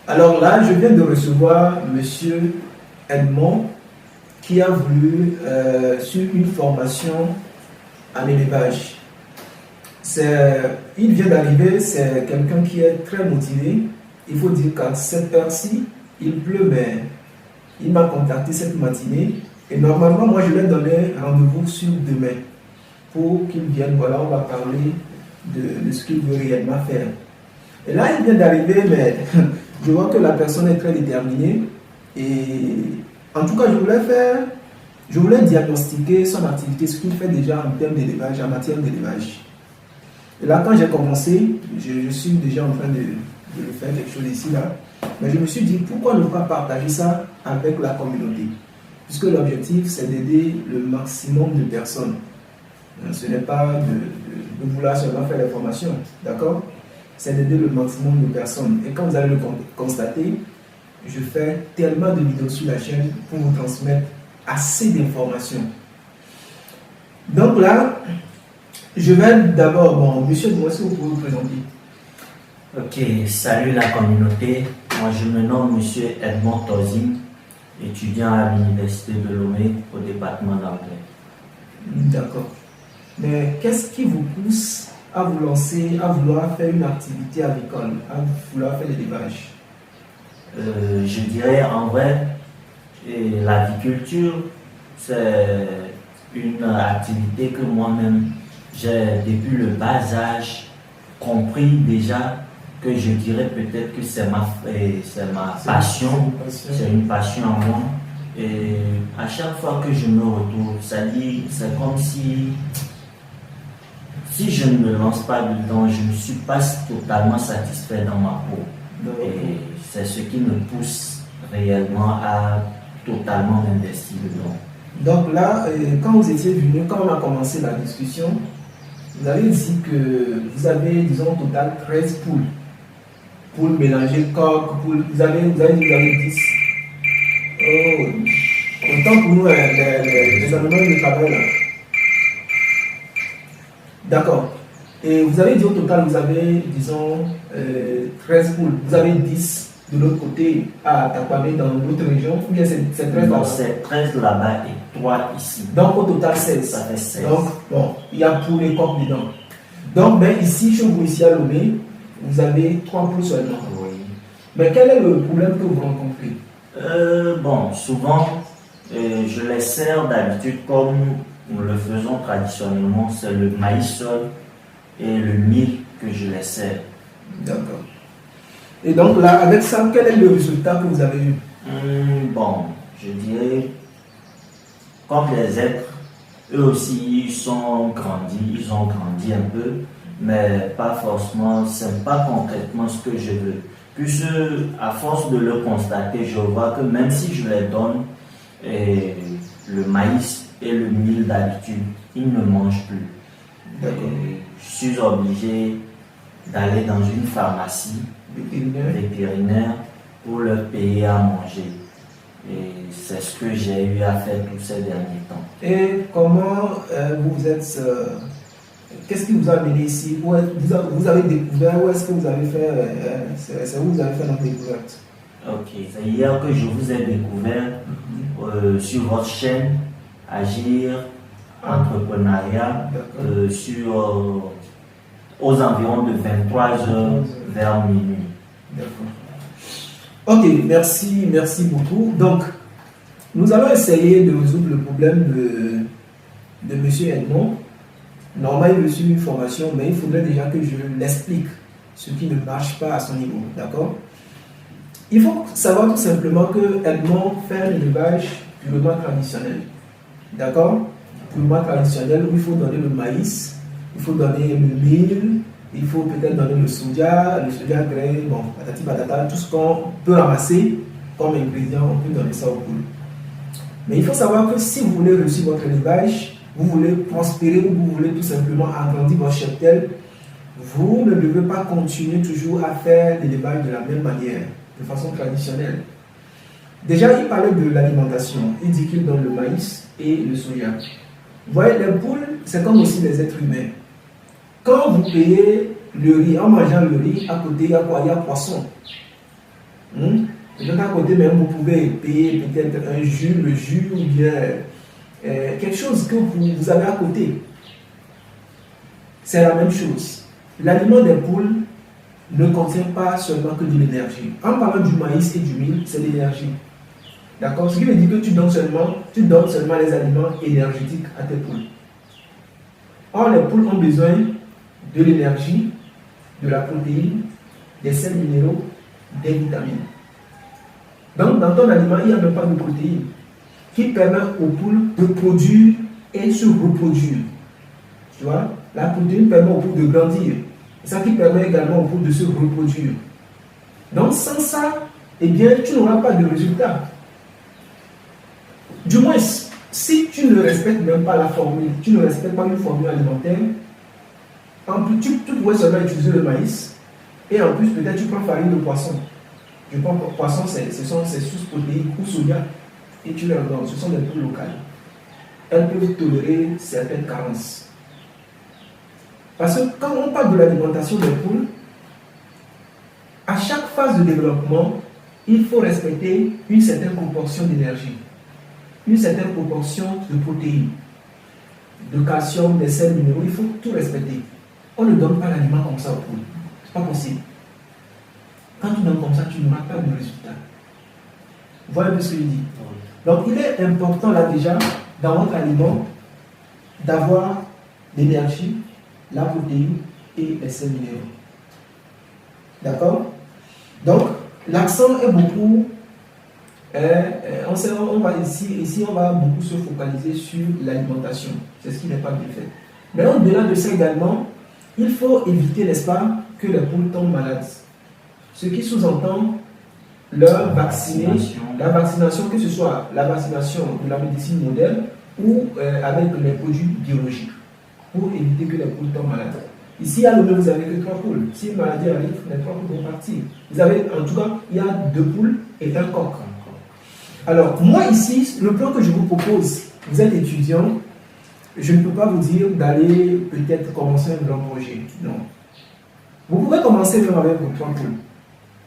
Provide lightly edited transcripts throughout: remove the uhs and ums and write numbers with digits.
Alors là, je viens de recevoir Monsieur Edmond qui a voulu suivre une formation en élevage. Il vient d'arriver, c'est quelqu'un qui est très motivé. Il faut dire qu'à cette heure-ci, il pleut, mais il m'a contacté cette matinée. Et normalement, moi, je lui ai donné rendez-vous sur demain pour qu'il vienne. Voilà, on va parler de ce qu'il veut réellement faire. Et là, il vient d'arriver, mais je vois que la personne est très déterminée. Et en tout cas, je voulais diagnostiquer son activité, ce qu'il fait déjà en termes d'élevage, en matière d'élevage. Et là, quand j'ai commencé, je suis déjà en train de faire quelque chose ici, là. Mais je me suis dit, pourquoi ne pas partager ça avec la communauté? Puisque l'objectif, c'est d'aider le maximum de personnes. Ce n'est pas de vouloir seulement faire des formations, d'accord? C'est d'aider le maximum de personnes. Et quand vous allez le constater, je fais tellement de vidéos sur la chaîne pour vous transmettre assez d'informations. Donc là, je vais d'abord, bon, monsieur, est-ce que vous pouvez vous présenter? Ok, salut la communauté. Moi, je me nomme monsieur Edmond Tozing, étudiant à l'université de Lomé au département d'anglais. D'accord. Mais qu'est-ce qui vous pousse à vous lancer, à vouloir faire une activité agricole, à vouloir faire de l'élevage? Je dirais en vrai, l'aviculture, c'est une activité que moi-même, j'ai depuis le bas âge compris déjà que je dirais peut-être que c'est ma passion, c'est une passion en moi. Et à chaque fois que je me retrouve, c'est comme si je ne me lance pas dedans, je ne suis pas totalement satisfait dans ma peau. Et c'est ce qui me pousse réellement à totalement m'investir dedans. Donc là, quand vous étiez venu, quand on a commencé la discussion, vous avez dit que vous avez, disons, au total 13 poules. Poules mélangées, coq, poules. Vous avez dit que vous avez 10. Oh, autant pour nous, les animaux de travail là. D'accord. Et vous avez dit au total, vous avez, disons, 13 poules. Vous avez 10 de l'autre côté à Takwame dans l'autre région. Ou bien c'est 13 là-bas? Non, c'est 13 là-bas et 3 ici. Donc au total 16. Ça fait 16. Donc, bon, il y a poules et coqs dedans. Donc, ben, ici, chez vous, ici à Lomé, vous avez 3 poules seulement. Oui. Mais quel est le problème que vous rencontrez? Bon, souvent, je les sers d'habitude comme nous le faisons traditionnellement, c'est le maïs seul et le mil que je les sers. D'accord. Et donc là, avec ça, quel est le résultat que vous avez eu? Bon, je dirais, comme les êtres, eux aussi, ils ont grandi un peu, mais pas forcément, c'est pas concrètement ce que je veux. Puisque, à force de le constater, je vois que même si je les donne le maïs et le mil d'habitude, ils ne mangent plus. Je suis obligé d'aller dans une pharmacie vétérinaire pour leur payer à manger. Et c'est ce que j'ai eu à faire tous ces derniers temps. Et comment vous êtes... qu'est-ce qui vous a amené ici? Vous avez découvert, où est-ce que vous avez fait... c'est où vous avez fait notre découverte? Ok, c'est hier que je vous ai découvert sur votre chaîne Agir Entrepreneuriat aux environs de 23h vers minuit. D'accord. Ok, merci beaucoup. Donc, nous allons essayer de résoudre le problème de M. Edmond. Normalement, il reçut une formation, mais il faudrait déjà que je l'explique ce qui ne marche pas à son niveau. D'accord? Il faut savoir tout simplement que Edmond fait un élevage purement traditionnel. D'accord? Purement traditionnel où il faut donner le maïs, il faut donner le mil, il faut peut-être donner le soja grès, bon, patati patata, tout ce qu'on peut ramasser comme ingrédient, on peut donner ça aux poules. Mais il faut savoir que si vous voulez réussir votre élevage, vous voulez prospérer ou vous voulez tout simplement agrandir votre cheptel, vous ne devez pas continuer toujours à faire l'élevage de la même manière, de façon traditionnelle. Déjà, il parlait de l'alimentation. Il dit qu'il donne le maïs et le soja. Vous voyez, les poules, c'est comme aussi les êtres humains. Quand vous payez le riz, en mangeant le riz, à côté, il y a quoi? Il y a poisson. De l'autre côté, même, vous pouvez payer peut-être un jus, le jus ou bien quelque chose que vous avez à côté. C'est la même chose. L'aliment des poules ne contient pas seulement que de l'énergie. En parlant du maïs et du mil, c'est l'énergie. D'accord? Ce qui veut dire que tu donnes seulement les aliments énergétiques à tes poules. Or, les poules ont besoin de l'énergie, de la protéine, des sels minéraux, des vitamines. Donc, dans ton aliment, il n'y a même pas de protéines qui permettent aux poules de produire et se reproduire. Tu vois? La protéine permet aux poules de grandir. C'est ça qui permet également aux poules de se reproduire. Donc, sans ça, eh bien, tu n'auras pas de résultat. Du moins, si tu ne respectes même pas la formule, tu ne respectes pas une formule alimentaire, en plus, tu pourrais seulement utiliser le maïs, et en plus, peut-être tu prends farine de poisson. Je prends poisson, ce sont ces sources protéiques ou soja, et tu leur donnes. Ce sont des poules locales. Elles peuvent tolérer certaines carences. Parce que quand on parle de l'alimentation des poules, à chaque phase de développement, il faut respecter une certaine proportion d'énergie, une certaine proportion de protéines, de calcium, des sels minéraux. Il faut tout respecter. On ne donne pas l'aliment comme ça aux poules. Ce n'est pas possible. Quand tu donnes comme ça, tu n'auras pas de résultat. Vous voyez un peu ce que je dis. Donc, il est important là déjà, dans votre aliment, d'avoir l'énergie, la protéine et les sels minéraux. D'accord? Donc, l'accent est beaucoup, ici on va beaucoup se focaliser sur l'alimentation. C'est ce qui n'est pas bien fait. Mais au-delà de ça également, il faut éviter, n'est-ce pas, que les poules tombent malades. Ce qui sous-entend leur vacciner, la vaccination, que ce soit la vaccination de la médecine moderne ou avec les produits biologiques, pour éviter que les poules tombent malades. Ici, à l'ONU, vous n'avez que 3 poules. Si une maladie arrive, les 3 poules vont partir. Vous avez, en tout cas, il y a 2 poules et un coq. Alors, moi ici, le plan que je vous propose, vous êtes étudiant, je ne peux pas vous dire d'aller peut-être commencer un grand projet. Non. Vous pouvez commencer même avec vos 3 poules.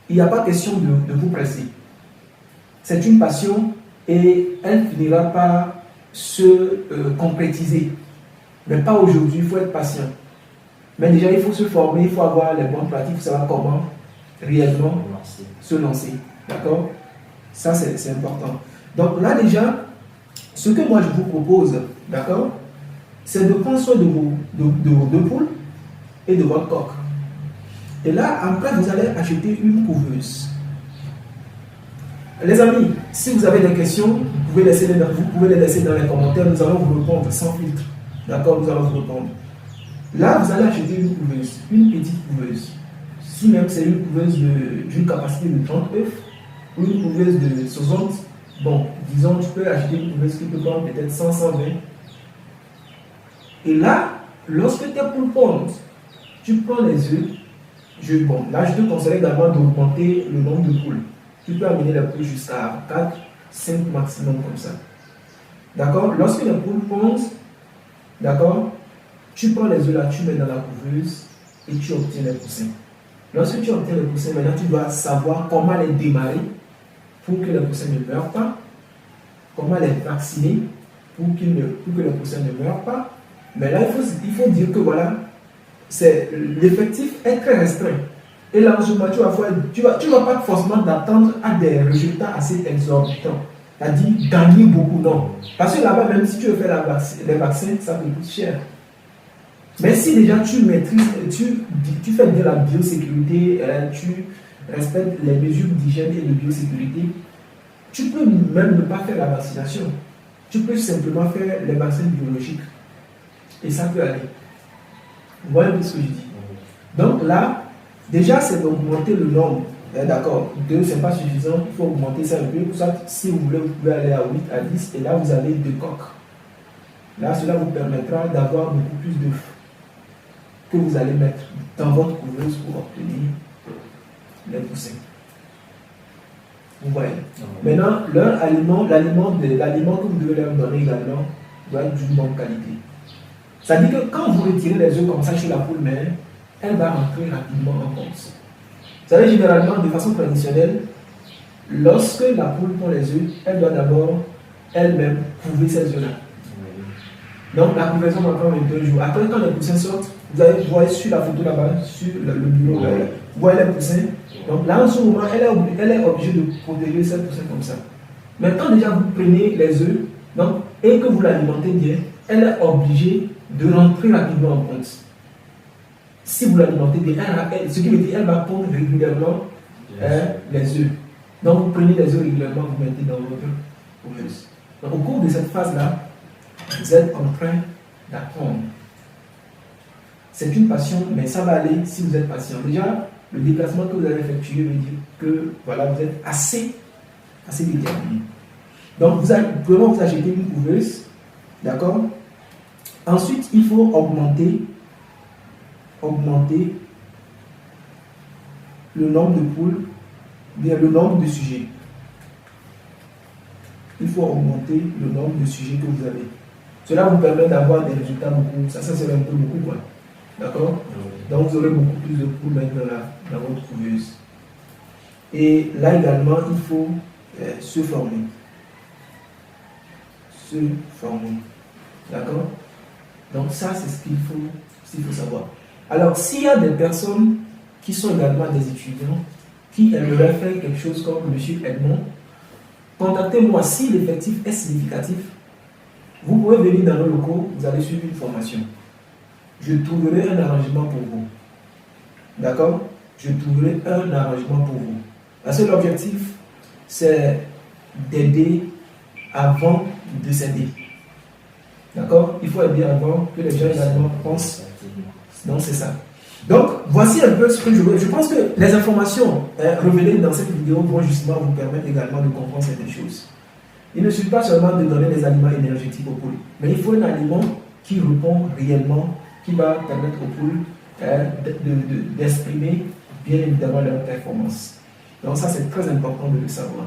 Il n'y a pas question de vous presser. C'est une passion et elle finira par se concrétiser. Mais pas aujourd'hui, il faut être patient. Mais déjà, il faut se former, il faut avoir les bonnes pratiques, il faut savoir comment réellement se lancer. D'accord? Ça, c'est important. Donc là, déjà, ce que moi je vous propose, d'accord, c'est de prendre soin de vos 2 poules et de votre coq. Et là, après, vous allez acheter une couveuse. Les amis, si vous avez des questions, vous pouvez les laisser dans les commentaires. Nous allons vous répondre sans filtre. D'accord? Nous allons vous répondre. Là, vous allez acheter une couveuse, une petite couveuse. Si même c'est une couveuse d'une capacité de 30 œufs, ou une couveuse de 60, bon, disons, tu peux acheter une couveuse qui peut prendre peut-être 100, 120. Et là, lorsque tes poules pondent, tu prends les œufs. Là, je te conseille également d'augmenter le nombre de poules. Tu peux amener les poules jusqu'à 4, 5 maximum comme ça. D'accord? Lorsque les poules pondent, d'accord, tu prends les œufs là, tu mets dans la couveuse et tu obtiens les poussins. Lorsque tu obtiens les poussins, maintenant tu dois savoir comment les démarrer pour que les poussins ne meurent pas, comment les vacciner pour que les poussins ne meurent pas. Mais là, il faut dire que voilà, l'effectif est très restreint. Et là, en ce moment, tu vas pas forcément t'attendre à des résultats assez exorbitants. C'est-à-dire gagner beaucoup, non. Parce que là-bas, même si tu veux faire les vaccins, ça te coûte cher. Mais si déjà tu maîtrises, tu fais bien la biosécurité, tu respectes les mesures d'hygiène et de biosécurité, tu peux même ne pas faire la vaccination. Tu peux simplement faire les vaccins biologiques. Et ça peut aller. Vous voyez ce que je dis. Donc là, déjà c'est d'augmenter le nombre. D'accord, 2 c'est pas suffisant, il faut augmenter ça un peu. Pour ça, si vous voulez, vous pouvez aller à 8, à 10, et là vous avez 2 coques. Là, cela vous permettra d'avoir beaucoup plus d'œufs que vous allez mettre dans votre couveuse pour obtenir les poussins. Vous voyez. Maintenant, leur aliment, l'aliment que vous devez leur donner également doit être d'une bonne qualité. C'est-à-dire que quand vous retirez les œufs comme ça chez la poule mère, elle va rentrer rapidement en compte. Vous savez, généralement, de façon traditionnelle, lorsque la poule pond les œufs, elle doit d'abord elle-même couver ces œufs-là. Donc la couverture va prendre 2 jours. Après, quand les poussins sortent, vous allez voir sur la photo là-bas, sur le bureau, vous voyez les poussins. Donc là, en ce moment, elle est obligée de protéger ces poussins comme ça. Maintenant, déjà, vous prenez les œufs donc, et que vous l'alimentez bien, elle est obligée de rentrer rapidement en ponte. Si vous l'alimentez bien, ce qui veut dire qu'elle va pondre régulièrement les œufs. Donc, vous prenez les œufs régulièrement, vous mettez dans votre couveuse. Donc, au cours de cette phase-là, vous êtes en train d'apprendre. C'est une passion, mais ça va aller si vous êtes patient. Déjà, le déplacement que vous allez effectuer veut dire que voilà, vous êtes assez déterminé. Donc, vous allez vraiment vous acheter une couveuse, d'accord? Ensuite, il faut augmenter le nombre de poules, bien le nombre de sujets. Il faut augmenter le nombre de sujets que vous avez. Cela vous permet d'avoir des résultats beaucoup. Ça c'est un peu beaucoup, quoi. D'accord? Donc, vous aurez beaucoup plus de poules maintenant dans votre couveuse. Et là également, il faut se former. Se former. D'accord? Donc, ça, c'est ce qu'il faut savoir. Alors, s'il y a des personnes qui sont également des étudiants qui aimeraient faire quelque chose comme M. Edmond, contactez-moi si l'effectif est significatif. Vous pouvez venir dans nos locaux, vous allez suivre une formation. Je trouverai un arrangement pour vous. D'accord? Je trouverai un arrangement pour vous. Parce que l'objectif, c'est d'aider avant de s'aider. D'accord? Il faut aider avant que les gens également pensent. Donc, c'est ça. Donc, voici un peu ce que je veux. Je pense que les informations révélées dans cette vidéo vont justement vous permettre également de comprendre certaines choses. Il ne suffit pas seulement de donner des aliments énergétiques aux poules, mais il faut un aliment qui répond réellement, qui va permettre aux poules d'exprimer bien évidemment leur performance. Donc ça, c'est très important de le savoir.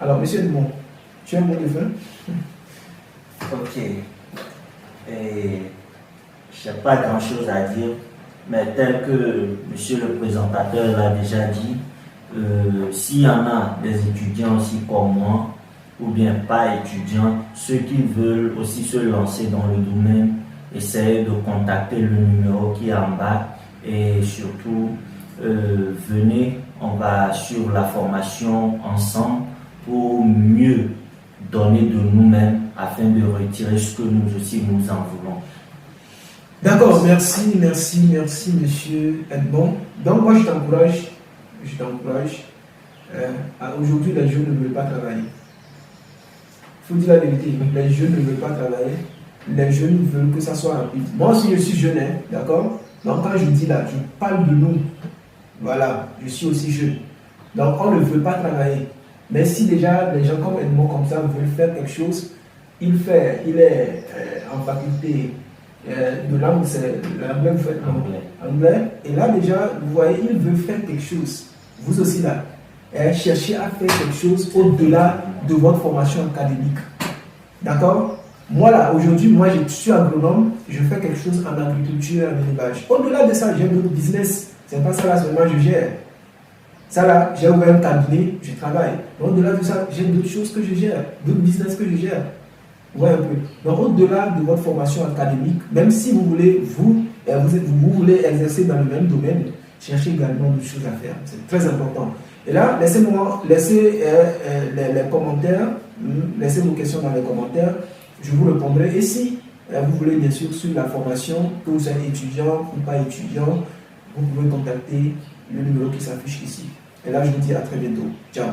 Alors, monsieur Edmond, tu as un mot de fin? Ok. Et je n'ai pas grand-chose à dire, mais tel que monsieur le présentateur l'a déjà dit, s'il y en a des étudiants aussi comme moi, ou bien pas étudiants, ceux qui veulent aussi se lancer dans le domaine, essayez de contacter le numéro qui est en bas et surtout venez, on va sur la formation ensemble pour mieux donner de nous-mêmes afin de retirer ce que nous aussi nous en voulons. D'accord, merci monsieur Edmond. Donc moi je t'encourage. Aujourd'hui les jeunes ne veulent pas travailler. Il faut dire la vérité, les jeunes ne veulent pas travailler. Les jeunes veulent que ça soit rapide. Moi aussi je suis jeune, d'accord? Donc quand je dis là, je parle de nous. Voilà, je suis aussi jeune. Donc on ne veut pas travailler. Mais si déjà les gens comme Edmond comme ça veulent faire quelque chose, il est en faculté de langue, c'est l'anglais, vous faites anglais. Et là déjà, vous voyez, il veut faire quelque chose. Vous aussi là, cherchez à faire quelque chose au-delà de votre formation académique. D'accord? Moi là, aujourd'hui, je suis agronome, je fais quelque chose en agriculture et en élevage. Au-delà de ça, j'ai d'autres business. C'est pas ça là seulement je gère. Ça là, j'ai ouvert un cabinet, je travaille. Au-delà de ça, j'ai d'autres choses que je gère, d'autres business que je gère. Vous voyez un peu. Donc au-delà de votre formation académique, même si vous voulez vous voulez exercer dans le même domaine, cherchez également d'autres choses à faire. C'est très important. Et là, laissez les commentaires, laissez vos questions dans les commentaires, je vous répondrai. Et si vous voulez bien sûr suivre la formation, que vous soyez étudiant ou pas étudiant, vous pouvez contacter le numéro qui s'affiche ici. Et là, je vous dis à très bientôt. Ciao.